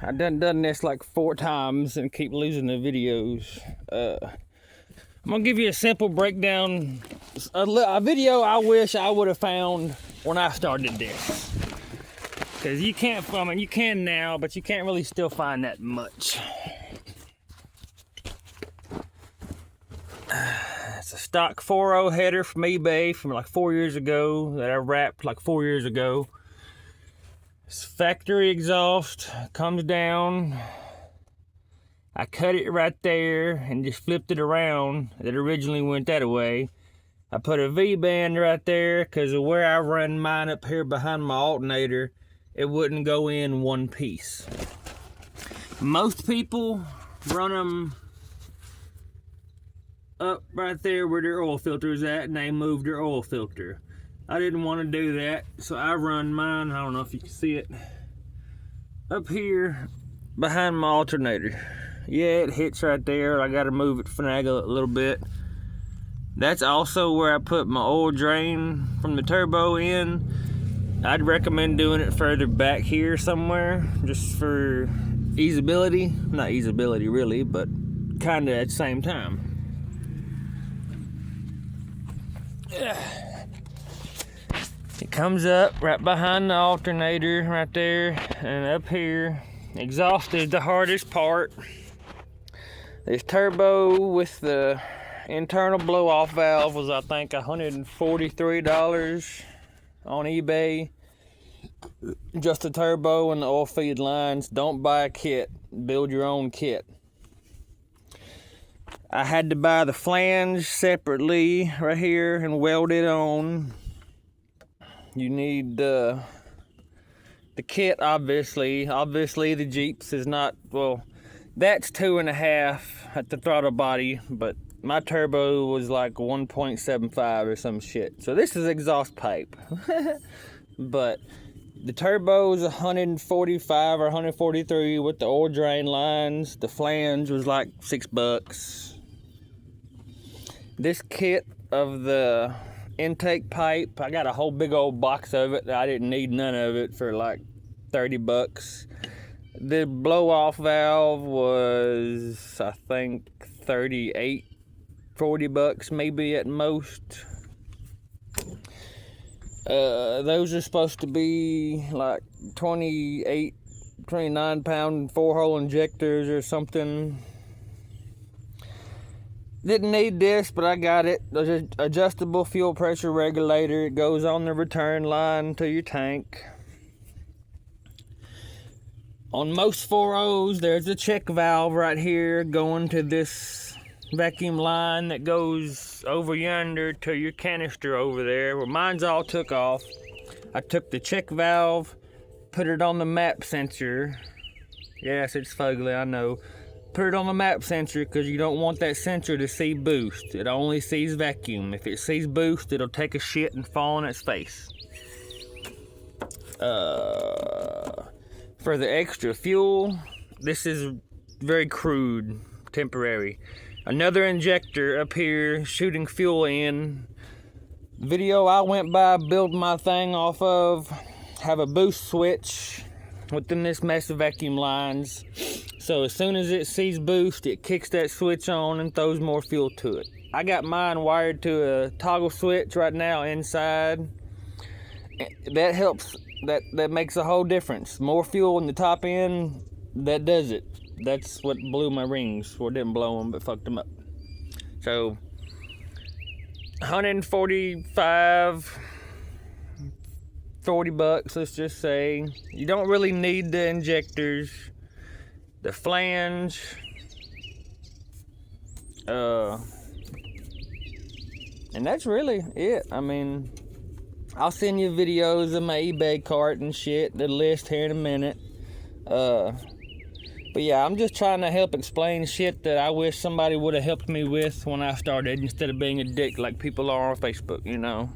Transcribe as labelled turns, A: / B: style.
A: I done this like 4 times and keep losing the videos. I'm gonna give you a simple breakdown, a video I wish I would have found when I started this. Cause you can't, I mean you can now, but you can't really still find that much. It's a stock 4.0 header from eBay from like 4 years ago that I wrapped like 4 years ago. It's factory exhaust, comes down. I cut it right there and just flipped it around. It originally went that way. I put a V-band right there because of where I run mine up here behind my alternator, it wouldn't go in one piece. Most people run them up right there where their oil filter is at, and they move their oil filter. I didn't want to do that, so I run mine, I don't know if you can see it, up here behind my alternator. Yeah, it hits right there. I gotta move it, finagle it a little bit. That's also where I put my oil drain from the turbo in. I'd recommend doing it further back here somewhere, just for easeability. Not easeability really, but kinda at the same time. It comes up right behind the alternator right there, and up here. Exhaust is the hardest part. This turbo with the internal blow-off valve was, I think, $143 on eBay. Just the turbo and the oil feed lines. Don't buy a kit, build your own kit. I had to buy the flange separately right here and weld it on. You need the kit, obviously. Obviously the Jeeps is not, well, that's 2.5 at the throttle body, but my turbo was like 1.75 or some shit. So this is exhaust pipe. But the turbo is 145 or 143 with the oil drain lines. The flange was like $6. This kit of the intake pipe, I got a whole big old box of it. I didn't need none of it for like $30. The blow-off valve was, I think, $38, $40 maybe at most. Those are supposed to be like 28, 29 pound 4-hole injectors or something. Didn't need this, but I got it. There's an adjustable fuel pressure regulator. It goes on the return line to your tank. On most 4.0s, there's a check valve right here going to this vacuum line that goes over yonder to your canister over there. Well, mine's all took off. I took the check valve, put it on the map sensor. Yes, it's fugly, I know. Put it on the map sensor because you don't want that sensor to see boost. It only sees vacuum. If it sees boost, it'll take a shit and fall on its face. For the extra fuel, this is very crude, temporary. Another injector up here shooting fuel in. Video I went by building my thing off of have a boost switch within this mess of vacuum lines. So as soon as it sees boost, it kicks that switch on and throws more fuel to it. I got mine wired to a toggle switch right now inside. That helps, that makes a whole difference. More fuel in the top end, that does it. That's what blew my rings. Well, it didn't blow them, but fucked them up. So, 145, $40, let's just say. You don't really need the injectors, the flange, and that's really it. I mean, I'll send you videos of my eBay cart and shit, the list here in a minute. But yeah, I'm just trying to help explain shit that I wish somebody would have helped me with when I started, instead of being a dick like people are on Facebook, you know.